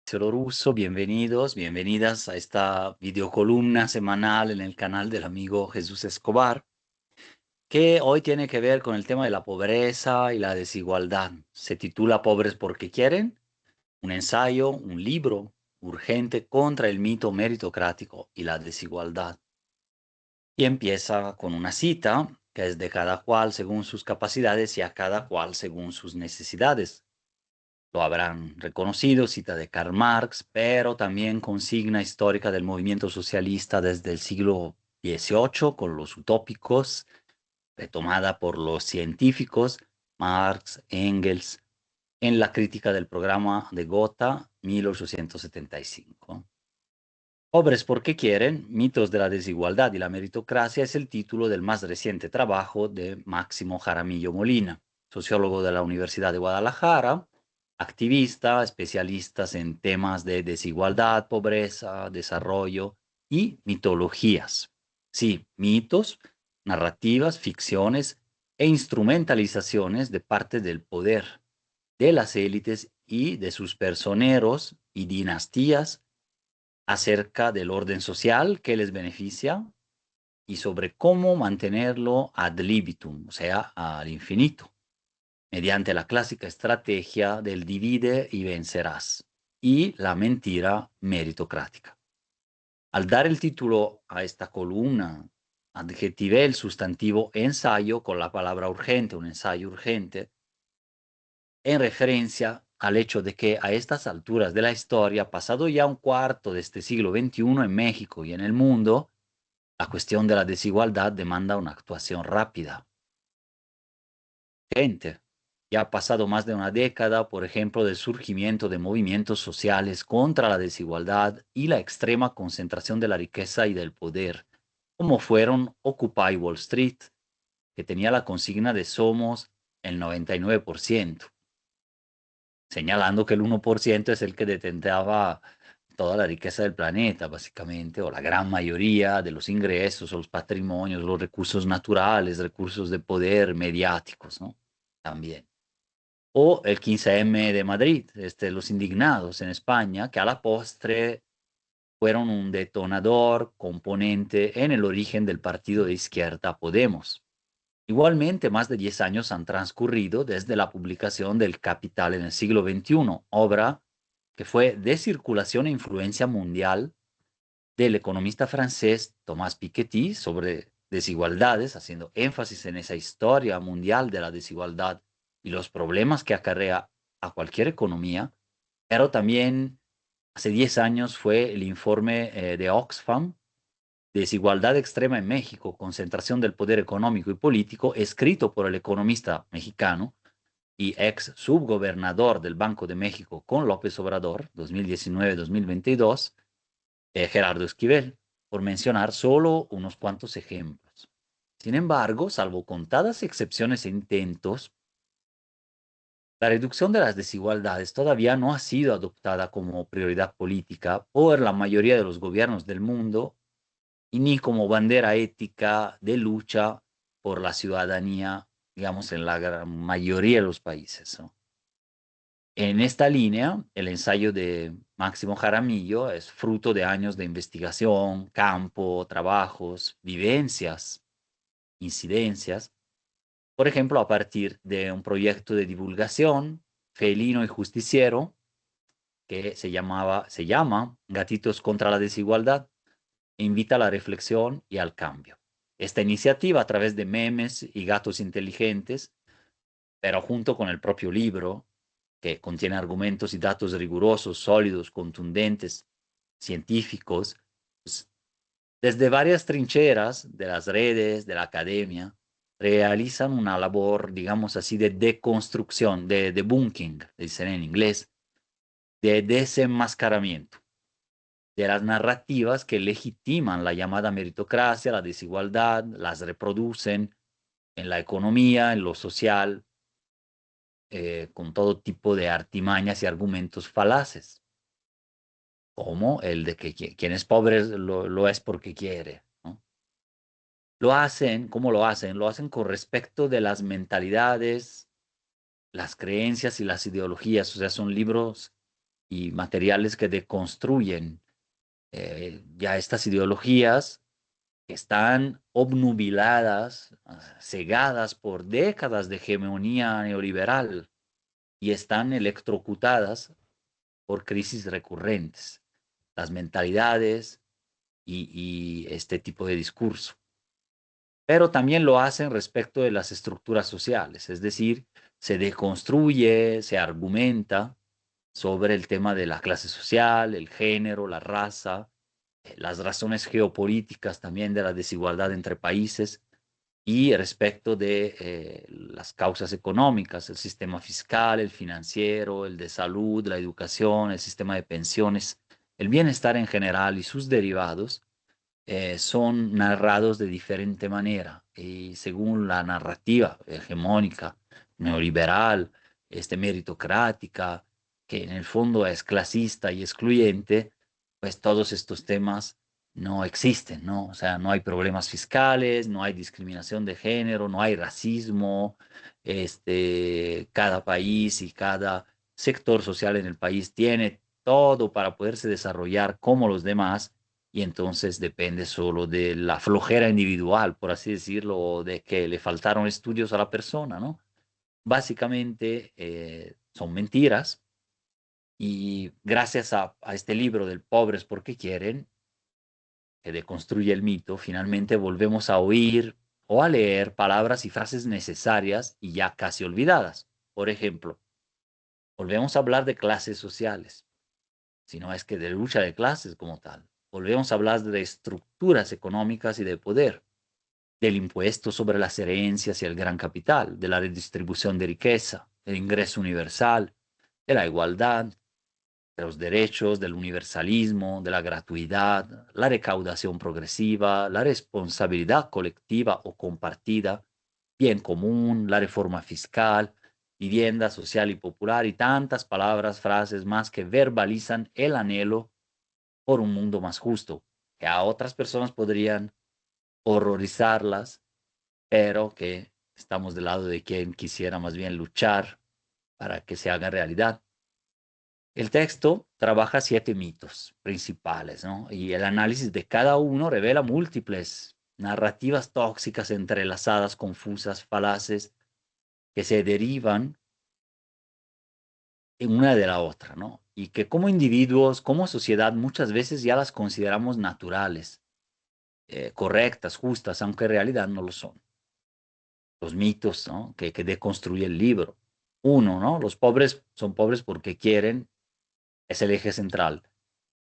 Cielo Russo, bienvenidos, bienvenidas a esta videocolumna semanal en el canal del amigo Jesús Escobar, que hoy tiene que ver con el tema de la pobreza y la desigualdad. Se titula Pobres porque quieren, un ensayo, un libro urgente contra el mito meritocrático y la desigualdad. Y empieza con una cita que es de cada cual según sus capacidades y a cada cual según sus necesidades. Lo habrán reconocido, cita de Karl Marx, pero también consigna histórica del movimiento socialista desde el siglo XVIII con los utópicos, retomada por los científicos Marx, Engels, en la crítica del programa de Gotha, 1875. Pobres porque quieren, mitos de la desigualdad y la meritocracia es el título del más reciente trabajo de Máximo Jaramillo Molina, sociólogo de la Universidad de Guadalajara, activista, especialistas en temas de desigualdad, pobreza, desarrollo y mitologías. Sí, mitos, narrativas, ficciones e instrumentalizaciones de parte del poder, de las élites y de sus personeros y dinastías acerca del orden social que les beneficia y sobre cómo mantenerlo ad libitum, o sea, al infinito, mediante la clásica estrategia del divide y vencerás y la mentira meritocrática. Al dar el título a esta columna, adjetivé el sustantivo ensayo con la palabra urgente, un ensayo urgente, en referencia al hecho de que a estas alturas de la historia, pasado ya un cuarto de este siglo XXI en México y en el mundo, la cuestión de la desigualdad demanda una actuación rápida. Gente, ya ha pasado más de una década, por ejemplo, del surgimiento de movimientos sociales contra la desigualdad y la extrema concentración de la riqueza y del poder, como fueron Occupy Wall Street, que tenía la consigna de somos el 99%, señalando que el 1% es el que detentaba toda la riqueza del planeta, básicamente, o la gran mayoría de los ingresos, o los patrimonios, los recursos naturales, recursos de poder mediáticos, ¿no? También. O el 15M de Madrid, los indignados en España, que a la postre fueron un detonador, componente en el origen del partido de izquierda Podemos. Igualmente, más de 10 años han transcurrido desde la publicación del Capital en el siglo XXI, obra que fue de circulación e influencia mundial del economista francés Thomas Piketty sobre desigualdades, haciendo énfasis en esa historia mundial de la desigualdad y los problemas que acarrea a cualquier economía, pero también hace 10 años fue el informe de Oxfam, Desigualdad extrema en México, concentración del poder económico y político, escrito por el economista mexicano y ex subgobernador del Banco de México con López Obrador, 2019-2022, Gerardo Esquivel, por mencionar solo unos cuantos ejemplos. Sin embargo, salvo contadas excepciones e intentos, la reducción de las desigualdades todavía no ha sido adoptada como prioridad política por la mayoría de los gobiernos del mundo y ni como bandera ética de lucha por la ciudadanía, digamos, en la gran mayoría de los países, ¿no? En esta línea, el ensayo de Máximo Jaramillo es fruto de años de investigación, campo, trabajos, vivencias, incidencias, por ejemplo, a partir de un proyecto de divulgación felino y justiciero que se llama Gatitos contra la Desigualdad, e invita a la reflexión y al cambio. Esta iniciativa, a través de memes y gatos inteligentes, pero junto con el propio libro, que contiene argumentos y datos rigurosos, sólidos, contundentes, científicos, pues, desde varias trincheras de las redes, de la academia, realizan una labor, digamos así, de deconstrucción, de debunking, dicen en inglés, de desenmascaramiento de las narrativas que legitiman la llamada meritocracia, la desigualdad, las reproducen en la economía, en lo social, con todo tipo de artimañas y argumentos falaces, como el de que quien es pobre lo es porque quiere, ¿no? Lo hacen, ¿cómo lo hacen? Lo hacen con respecto de las mentalidades, las creencias y las ideologías, o sea, son libros y materiales que deconstruyen ya estas ideologías que están obnubiladas, cegadas por décadas de hegemonía neoliberal y están electrocutadas por crisis recurrentes, las mentalidades y este tipo de discurso. Pero también lo hacen respecto de las estructuras sociales, es decir, se deconstruye, se argumenta sobre el tema de la clase social, el género, la raza, las razones geopolíticas también de la desigualdad entre países y respecto de las causas económicas, el sistema fiscal, el financiero, el de salud, la educación, el sistema de pensiones, el bienestar en general y sus derivados son narrados de diferente manera y según la narrativa hegemónica, neoliberal, meritocrática, que en el fondo es clasista y excluyente, pues todos estos temas no existen, ¿no? O sea, no hay problemas fiscales, no hay discriminación de género, no hay racismo, cada país y cada sector social en el país tiene todo para poderse desarrollar como los demás y entonces depende solo de la flojera individual, por así decirlo, o de que le faltaron estudios a la persona, ¿no? Básicamente son mentiras y gracias a este libro del Pobres porque quieren, que deconstruye el mito, finalmente volvemos a oír o a leer palabras y frases necesarias y ya casi olvidadas. Por ejemplo, volvemos a hablar de clases sociales, sino es que de lucha de clases como tal. Volvemos a hablar de estructuras económicas y de poder, del impuesto sobre las herencias y el gran capital, de la redistribución de riqueza, del ingreso universal, de la igualdad, de los derechos, del universalismo, de la gratuidad, la recaudación progresiva, la responsabilidad colectiva o compartida, bien común, la reforma fiscal, vivienda social y popular y tantas palabras, frases más que verbalizan el anhelo por un mundo más justo, que a otras personas podrían horrorizarlas, pero que estamos del lado de quien quisiera más bien luchar para que se haga realidad. El texto trabaja 7 mitos principales, ¿no? Y el análisis de cada uno revela múltiples narrativas tóxicas entrelazadas, confusas, falaces, que se derivan en una de la otra, ¿no? Y que como individuos, como sociedad, muchas veces ya las consideramos naturales, correctas, justas, aunque en realidad no lo son. Los mitos, ¿no? Que deconstruye el libro. Uno, ¿no? Los pobres son pobres porque quieren, es el eje central.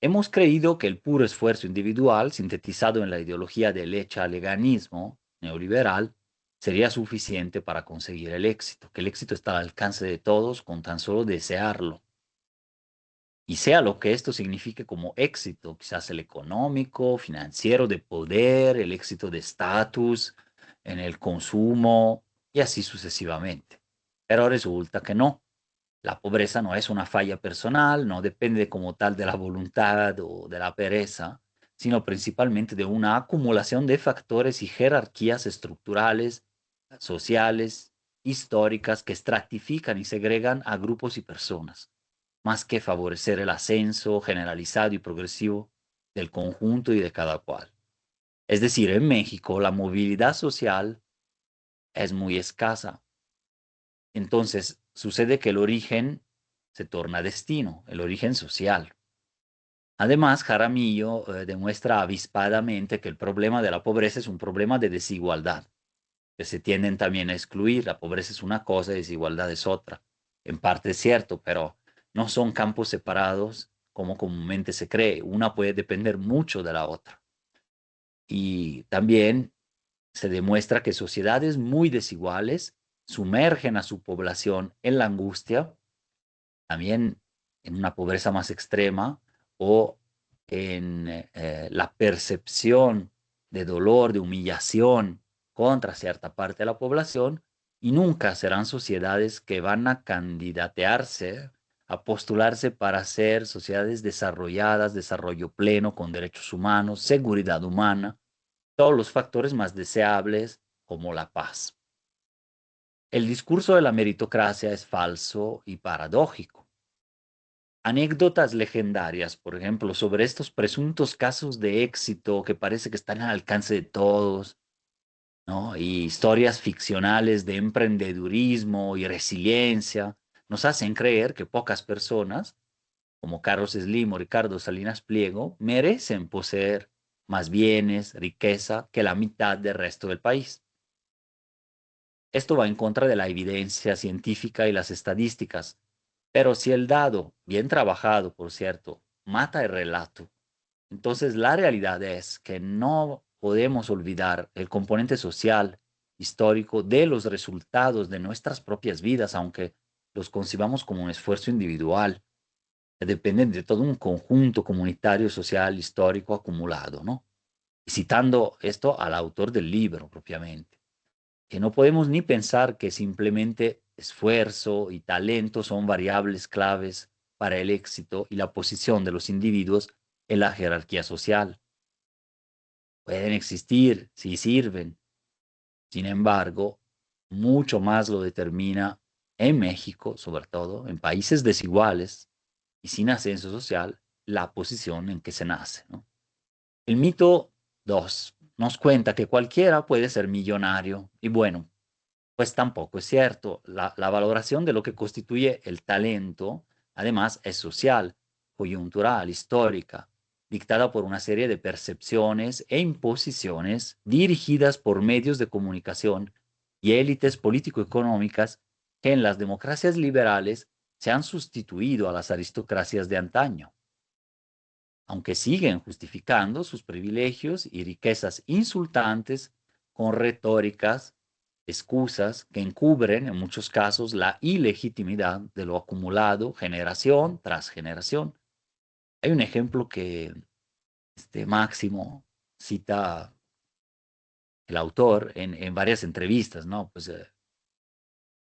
Hemos creído que el puro esfuerzo individual, sintetizado en la ideología del echaleganismo neoliberal, sería suficiente para conseguir el éxito, que el éxito está al alcance de todos con tan solo desearlo. Y sea lo que esto signifique como éxito, quizás el económico, financiero, de poder, el éxito de estatus, en el consumo y así sucesivamente. Pero resulta que no. La pobreza no es una falla personal, no depende como tal de la voluntad o de la pereza, sino principalmente de una acumulación de factores y jerarquías estructurales, sociales, históricas que estratifican y segregan a grupos y personas más que favorecer el ascenso generalizado y progresivo del conjunto y de cada cual. Es decir, en México la movilidad social es muy escasa. Entonces sucede que el origen se torna destino, el origen social. Además, Jaramillo demuestra avispadamente que el problema de la pobreza es un problema de desigualdad, que se tienden también a excluir. La pobreza es una cosa y desigualdad es otra. En parte es cierto, pero no son campos separados como comúnmente se cree. Una puede depender mucho de la otra. Y también se demuestra que sociedades muy desiguales sumergen a su población en la angustia, también en una pobreza más extrema o en la percepción de dolor, de humillación contra cierta parte de la población y nunca serán sociedades que van a candidatearse, a postularse para ser sociedades desarrolladas, desarrollo pleno, con derechos humanos, seguridad humana, todos los factores más deseables como la paz. El discurso de la meritocracia es falso y paradójico. anécdotas legendarias, por ejemplo, sobre estos presuntos casos de éxito que parece que están al alcance de todos, ¿no? Y historias ficcionales de emprendedurismo y resiliencia nos hacen creer que pocas personas, como Carlos Slim o Ricardo Salinas Pliego, merecen poseer más bienes, riqueza que la mitad del resto del país. Esto va en contra de la evidencia científica y las estadísticas, pero si el dado, bien trabajado, por cierto, mata el relato, entonces la realidad es que no podemos olvidar el componente social, histórico de los resultados de nuestras propias vidas, aunque los concibamos como un esfuerzo individual, que dependen de todo un conjunto comunitario, social, histórico acumulado, ¿no? Y citando esto al autor del libro propiamente, que no podemos ni pensar que simplemente esfuerzo y talento son variables claves para el éxito y la posición de los individuos en la jerarquía social. Pueden existir, sí sirven. Sin embargo, mucho más lo determina en México, sobre todo, en países desiguales y sin ascenso social, la posición en que se nace, ¿no? El mito 2 nos cuenta que cualquiera puede ser millonario y bueno, pues tampoco es cierto. La valoración de lo que constituye el talento, además, es social, coyuntural, histórica, dictada por una serie de percepciones e imposiciones dirigidas por medios de comunicación y élites político-económicas que en las democracias liberales se han sustituido a las aristocracias de antaño, aunque siguen justificando sus privilegios y riquezas insultantes con retóricas, excusas que encubren en muchos casos la ilegitimidad de lo acumulado generación tras generación. Hay un ejemplo que Máximo cita el autor en varias entrevistas, ¿no? Pues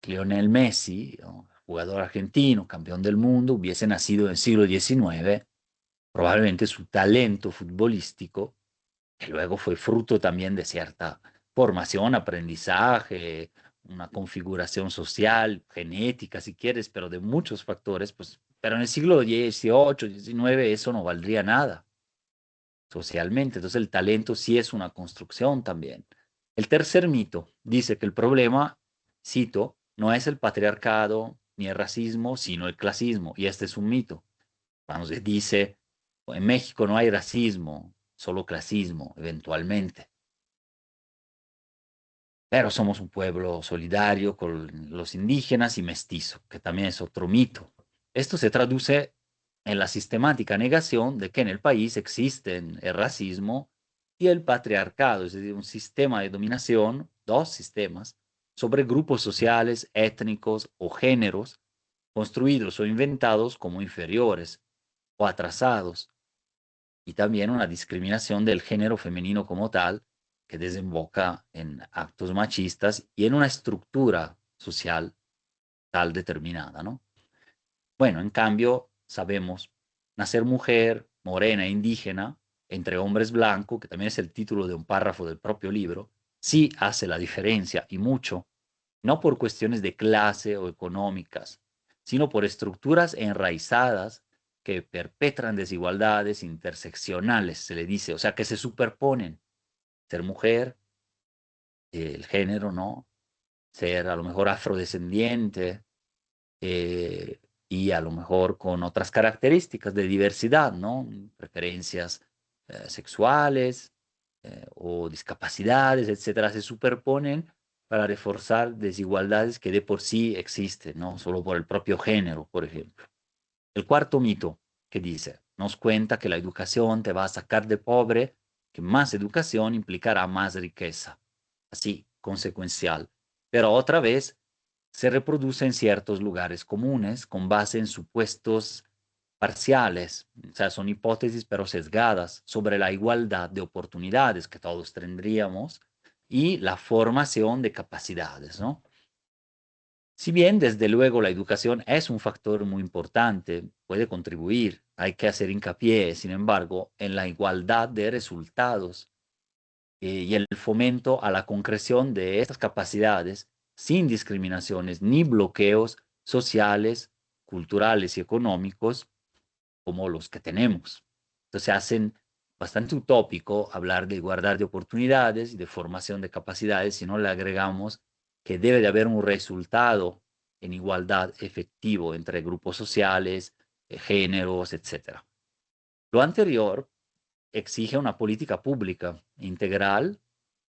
Lionel Messi, ¿no? Jugador argentino, campeón del mundo, hubiese nacido en el siglo XIX, probablemente su talento futbolístico, que luego fue fruto también de cierta formación, aprendizaje, una configuración social, genética, si quieres, pero de muchos factores, pues, pero en el siglo XVIII, XIX, eso no valdría nada socialmente. Entonces el talento sí es una construcción también. El tercer mito dice que el problema, cito, no es el patriarcado ni el racismo, sino el clasismo. Y este es un mito. Vamos, dice, en México no hay racismo, solo clasismo, eventualmente. Pero somos un pueblo solidario con los indígenas y mestizo, que también es otro mito. Esto se traduce en la sistemática negación de que en el país existen el racismo y el patriarcado, es decir, un sistema de dominación, dos sistemas, sobre grupos sociales, étnicos o géneros, construidos o inventados como inferiores o atrasados, y también una discriminación del género femenino como tal, que desemboca en actos machistas y en una estructura social tal determinada, ¿no? Bueno, en cambio, sabemos, nacer mujer, morena e indígena, entre hombres blancos, que también es el título de un párrafo del propio libro, sí hace la diferencia y mucho, no por cuestiones de clase o económicas, sino por estructuras enraizadas que perpetran desigualdades interseccionales, se le dice, o sea, que se superponen. Ser mujer, el género, ¿no? Ser a lo mejor afrodescendiente, eh, y a lo mejor con otras características de diversidad, ¿no? Preferencias sexuales o discapacidades, etcétera, se superponen para reforzar desigualdades que de por sí existen, ¿no? Solo por el propio género, por ejemplo. El cuarto mito que dice, nos cuenta que la educación te va a sacar de pobre, que más educación implicará más riqueza, así, consecuencial. Pero otra vez, se reproduce en ciertos lugares comunes con base en supuestos parciales, o sea, son hipótesis pero sesgadas sobre la igualdad de oportunidades que todos tendríamos y la formación de capacidades, ¿no? Si bien, desde luego, la educación es un factor muy importante, puede contribuir, hay que hacer hincapié, sin embargo, en la igualdad de resultados y el fomento a la concreción de estas capacidades sin discriminaciones ni bloqueos sociales, culturales y económicos como los que tenemos. Entonces hacen bastante utópico hablar de igualdad de oportunidades y de formación de capacidades si no le agregamos que debe de haber un resultado en igualdad efectivo entre grupos sociales, géneros, etcétera. Lo anterior exige una política pública integral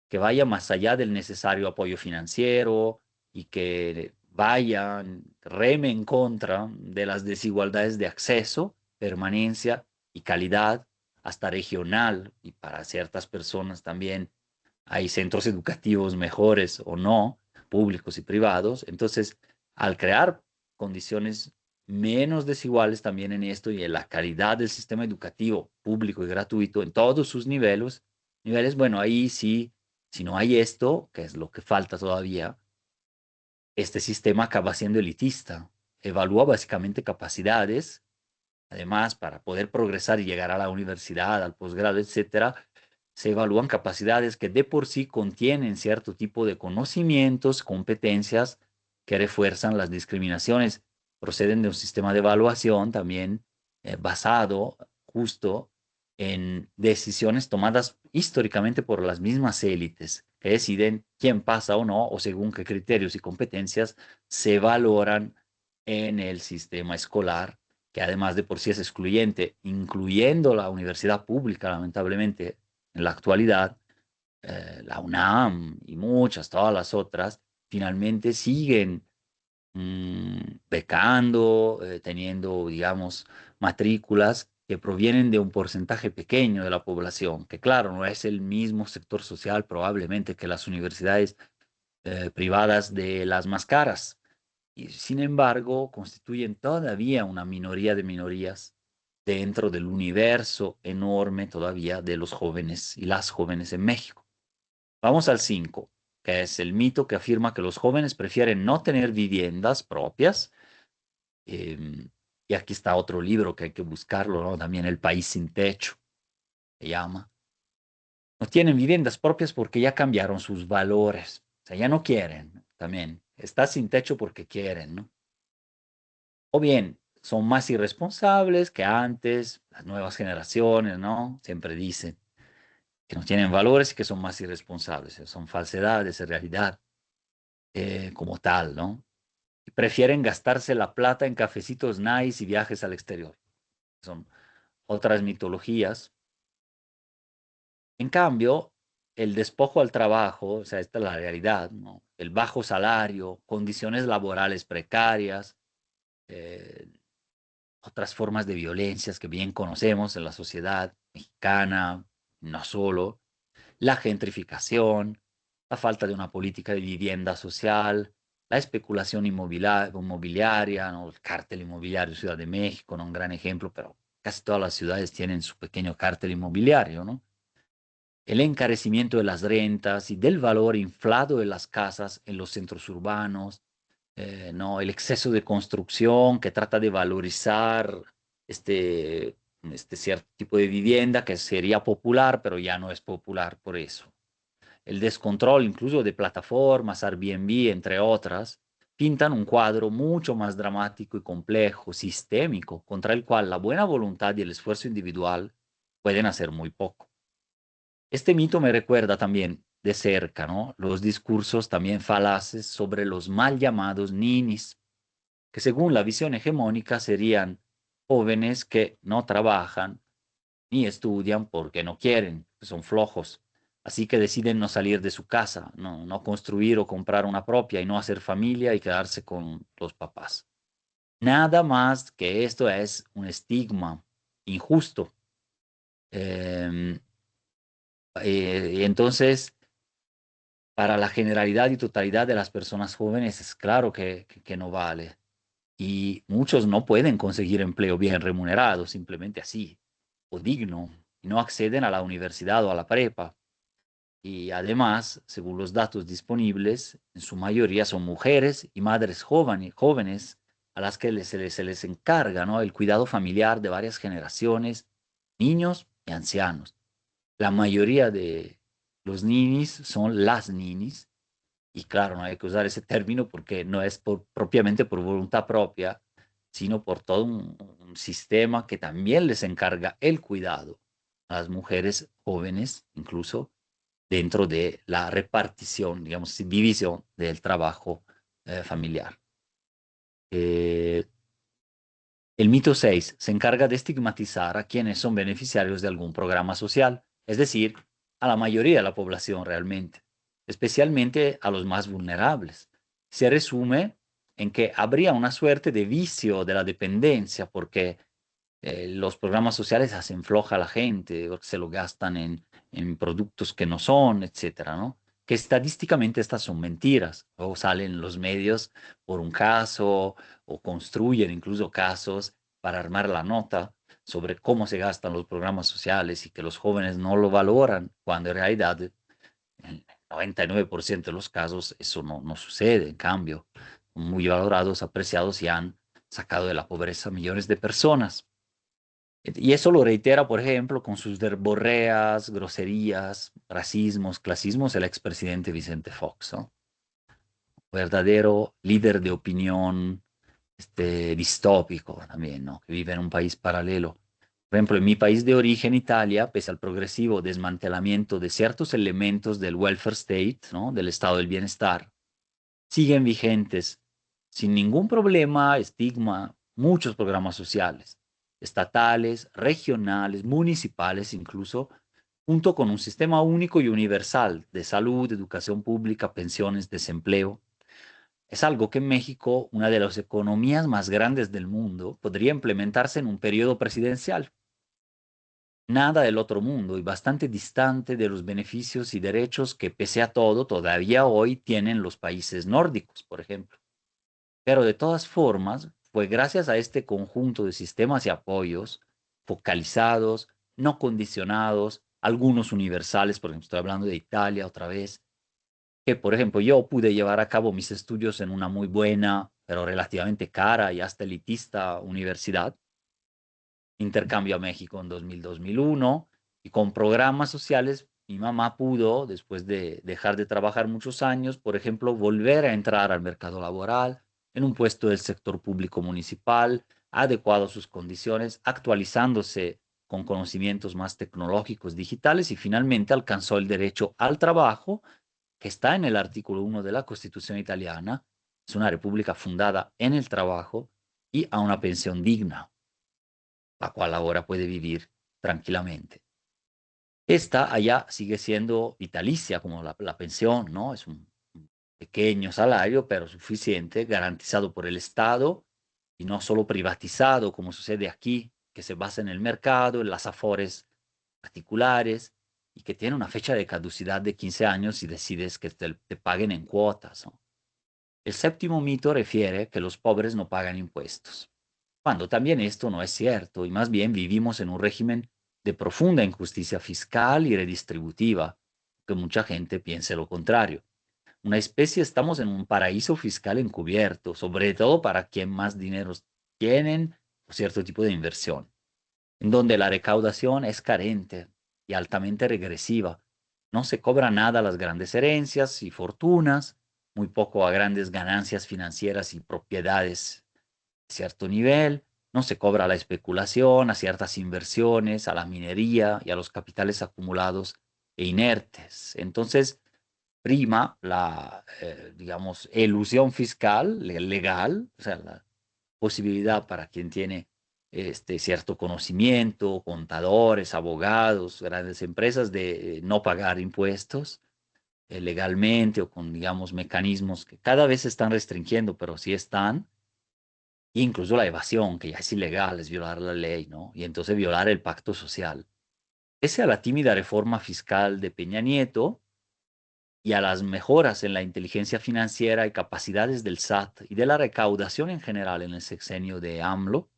que vaya más allá del necesario apoyo financiero y que vaya, reme en contra de las desigualdades de acceso, permanencia y calidad, hasta regional, y para ciertas personas también hay centros educativos mejores o no, públicos y privados. Entonces, al crear condiciones menos desiguales también en esto y en la calidad del sistema educativo público y gratuito en todos sus niveles, bueno, ahí sí, si no hay esto, que es lo que falta todavía, este sistema acaba siendo elitista. Evalúa básicamente capacidades, además, para poder progresar y llegar a la universidad, al posgrado, etcétera, se evalúan capacidades que de por sí contienen cierto tipo de conocimientos, competencias que refuerzan las discriminaciones. Proceden de un sistema de evaluación también basado justo en decisiones tomadas históricamente por las mismas élites, que deciden quién pasa o no, o según qué criterios y competencias se valoran en el sistema escolar, que además de por sí es excluyente, incluyendo la universidad pública, lamentablemente, en la actualidad, la UNAM y muchas, todas las otras, finalmente siguen becando, teniendo, digamos, matrículas que provienen de un porcentaje pequeño de la población, que claro, no es el mismo sector social probablemente que las universidades privadas de las más caras, y sin embargo constituyen todavía una minoría de minorías dentro del universo enorme todavía de los jóvenes y las jóvenes en México. Vamos al 5, que es el mito que afirma que los jóvenes prefieren no tener viviendas propias. eh, y aquí está otro libro que hay que buscarlo, ¿no? También El país sin techo, se llama. No tienen viviendas propias porque ya cambiaron sus valores. O sea, ya no quieren, ¿no? También. Está sin techo porque quieren, ¿no? O bien, son más irresponsables que antes, las nuevas generaciones, ¿no? Siempre dicen que no tienen valores y que son más irresponsables. Son falsedades en realidad, como tal, ¿no? Y prefieren gastarse la plata en cafecitos nice y viajes al exterior. Son otras mitologías. En cambio, el despojo al trabajo, o sea, esta es la realidad, ¿no? El bajo salario, condiciones laborales precarias, eh, otras formas de violencias que bien conocemos en la sociedad mexicana, no solo, la gentrificación, la falta de una política de vivienda social, la especulación inmobiliaria, ¿no? El cártel inmobiliario, Ciudad de México, ¿no? Un gran ejemplo, pero casi todas las ciudades tienen su pequeño cártel inmobiliario, ¿no? El encarecimiento de las rentas y del valor inflado de las casas en los centros urbanos, ¿no? El exceso de construcción que trata de valorizar este cierto tipo de vivienda que sería popular, pero ya no es popular por eso. El descontrol incluso de plataformas, Airbnb, entre otras, pintan un cuadro mucho más dramático y complejo, sistémico, contra el cual la buena voluntad y el esfuerzo individual pueden hacer muy poco. Este mito me recuerda también de cerca, ¿no? Los discursos también falaces sobre los mal llamados ninis, que según la visión hegemónica serían jóvenes que no trabajan ni estudian porque no quieren, que son flojos. Así que deciden no salir de su casa, no construir o comprar una propia y no hacer familia y quedarse con los papás. Nada más que esto es un estigma injusto. Eh, y entonces, para la generalidad y totalidad de las personas jóvenes, es claro que no vale. Y muchos no pueden conseguir empleo bien remunerado, simplemente así, o digno, y no acceden a la universidad o a la prepa. Y además, según los datos disponibles, en su mayoría son mujeres y madres jóvenes a las que se les encarga, ¿no? El cuidado familiar de varias generaciones, niños y ancianos. La mayoría de los ninis son las ninis, y claro, no hay que usar ese término porque no es propiamente por voluntad propia, sino por todo un sistema que también les encarga el cuidado a las mujeres jóvenes, incluso dentro de la repartición, digamos, división del trabajo familiar. Eh, el mito 6 se encarga de estigmatizar a quienes son beneficiarios de algún programa social, es decir, a la mayoría de la población realmente, especialmente a los más vulnerables. Se resume en que habría una suerte de vicio de la dependencia porque los programas sociales hacen floja a la gente, porque se lo gastan en productos que no son, etcétera, ¿no? Que estadísticamente estas son mentiras, o salen los medios por un caso, o construyen incluso casos para armar la nota sobre cómo se gastan los programas sociales y que los jóvenes no lo valoran, cuando en realidad en el 99% de los casos eso no sucede, en cambio, muy valorados, apreciados y han sacado de la pobreza a millones de personas. Y eso lo reitera, por ejemplo, con sus verborreas, groserías, racismos, clasismos, el expresidente Vicente Fox, ¿no? Verdadero líder de opinión, distópico también, ¿no? Que vive en un país paralelo. Por ejemplo, en mi país de origen, Italia, pese al progresivo desmantelamiento de ciertos elementos del welfare state, ¿no? Del estado del bienestar, siguen vigentes sin ningún problema, estigma, muchos programas sociales, estatales, regionales, municipales incluso, junto con un sistema único y universal de salud, educación pública, pensiones, desempleo. Es algo que en México, una de las economías más grandes del mundo, podría implementarse en un periodo presidencial. Nada del otro mundo y bastante distante de los beneficios y derechos que, pese a todo, todavía hoy tienen los países nórdicos, por ejemplo. Pero de todas formas, fue gracias a este conjunto de sistemas y apoyos focalizados, no condicionados, algunos universales, por ejemplo, estoy hablando de Italia otra vez, que por ejemplo yo pude llevar a cabo mis estudios en una muy buena, pero relativamente cara y hasta elitista universidad, intercambio a México en 2000-2001, y con programas sociales mi mamá pudo, después de dejar de trabajar muchos años, por ejemplo, volver a entrar al mercado laboral en un puesto del sector público municipal, adecuado a sus condiciones, actualizándose con conocimientos más tecnológicos digitales y finalmente alcanzó el derecho al trabajo, que está en el artículo 1 de la Constitución italiana. Es una república fundada en el trabajo y a una pensión digna, la cual ahora puede vivir tranquilamente. Esta allá sigue siendo vitalicia, como la pensión, ¿no? Es un pequeño salario, pero suficiente, garantizado por el Estado y no solo privatizado, como sucede aquí, que se basa en el mercado, en las afores particulares y que tiene una fecha de caducidad de 15 años si decides que te paguen en cuotas, ¿no? El séptimo mito refiere que los pobres no pagan impuestos, cuando también esto no es cierto y más bien vivimos en un régimen de profunda injusticia fiscal y redistributiva, que mucha gente piense lo contrario. Una especie, estamos en un paraíso fiscal encubierto, sobre todo para quien más dinero tienen o cierto tipo de inversión, en donde la recaudación es carente y altamente regresiva. No se cobra nada a las grandes herencias y fortunas, muy poco a grandes ganancias financieras y propiedades de cierto nivel. No se cobra a la especulación, a ciertas inversiones, a la minería y a los capitales acumulados e inertes. Entonces, prima la, digamos, elusión fiscal legal, o sea, la posibilidad para quien tiene cierto conocimiento, contadores, abogados, grandes empresas, de no pagar impuestos legalmente o con, digamos, mecanismos que cada vez se están restringiendo, pero sí están, e incluso la evasión, que ya es ilegal, es violar la ley, ¿no? Y entonces violar el pacto social. Pese a la tímida reforma fiscal de Peña Nieto y a las mejoras en la inteligencia financiera y capacidades del SAT y de la recaudación en general en el sexenio de AMLO,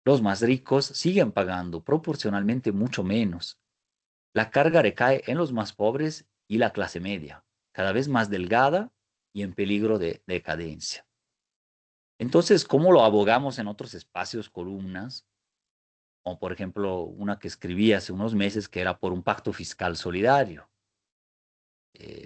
los más ricos siguen pagando proporcionalmente mucho menos. La carga recae en los más pobres y la clase media, cada vez más delgada y en peligro de decadencia. Entonces, ¿cómo lo abogamos en otros espacios, columnas? O, por ejemplo, una que escribí hace unos meses que era por un pacto fiscal solidario.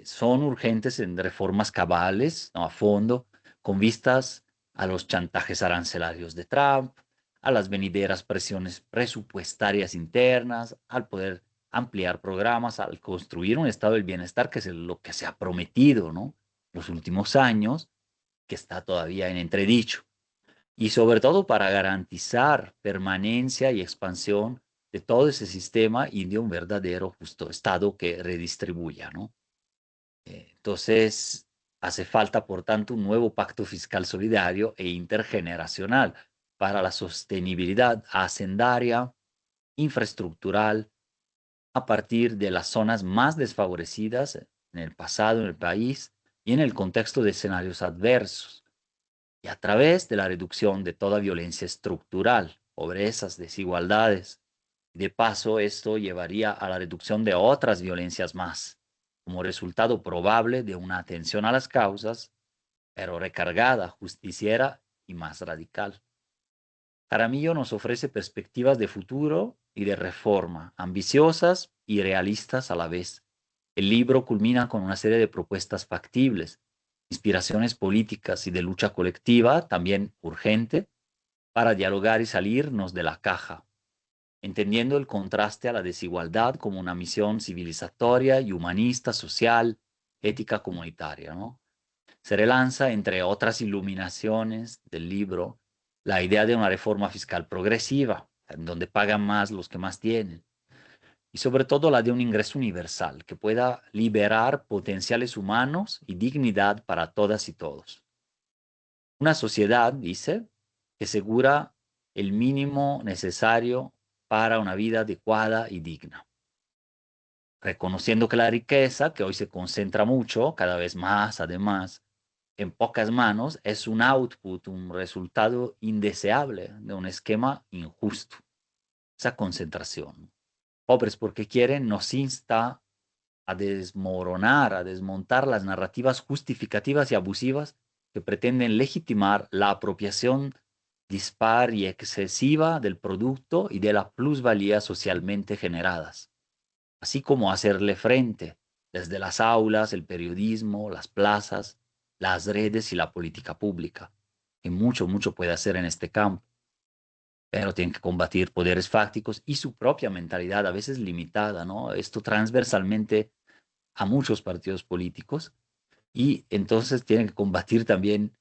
Son urgentes en reformas cabales, ¿no? A fondo, con vistas a los chantajes arancelarios de Trump, a las venideras presiones presupuestarias internas, al poder ampliar programas, al construir un estado del bienestar, que es lo que se ha prometido, ¿no? Los últimos años, que está todavía en entredicho. Y sobre todo para garantizar permanencia y expansión de todo ese sistema y de un verdadero justo Estado que redistribuya, ¿no? Entonces, hace falta, por tanto, un nuevo pacto fiscal solidario e intergeneracional para la sostenibilidad hacendaria, infraestructural, a partir de las zonas más desfavorecidas en el pasado en el país y en el contexto de escenarios adversos, y a través de la reducción de toda violencia estructural, pobrezas, desigualdades. De paso, esto llevaría a la reducción de otras violencias más, como resultado probable de una atención a las causas, pero recargada, justiciera y más radical. Jaramillo nos ofrece perspectivas de futuro y de reforma, ambiciosas y realistas a la vez. El libro culmina con una serie de propuestas factibles, inspiraciones políticas y de lucha colectiva, también urgente, para dialogar y salirnos de la caja, entendiendo el contraste a la desigualdad como una misión civilizatoria y humanista, social, ética comunitaria, ¿no? Se relanza, entre otras iluminaciones del libro, la idea de una reforma fiscal progresiva, en donde pagan más los que más tienen, y sobre todo la de un ingreso universal que pueda liberar potenciales humanos y dignidad para todas y todos. Una sociedad, dice, que asegura el mínimo necesario para una vida adecuada y digna, reconociendo que la riqueza, que hoy se concentra mucho, cada vez más además, en pocas manos, es un output, un resultado indeseable de un esquema injusto. Esa concentración. Pobres porque quieren nos insta a desmoronar, a desmontar las narrativas justificativas y abusivas que pretenden legitimar la apropiación dispar y excesiva del producto y de la plusvalía socialmente generadas, así como hacerle frente desde las aulas, el periodismo, las plazas, las redes y la política pública, que mucho, mucho puede hacer en este campo, pero tienen que combatir poderes fácticos y su propia mentalidad, a veces limitada, ¿no? Esto transversalmente a muchos partidos políticos, y entonces tienen que combatir también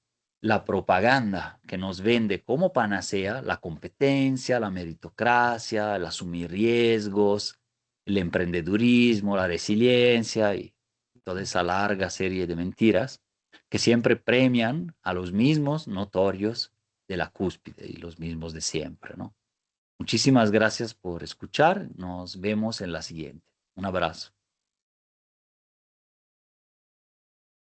la propaganda que nos vende como panacea la competencia, la meritocracia, el asumir riesgos, el emprendedurismo, la resiliencia y toda esa larga serie de mentiras que siempre premian a los mismos notorios de la cúspide y los mismos de siempre, ¿no? Muchísimas gracias por escuchar. Nos vemos en la siguiente. Un abrazo.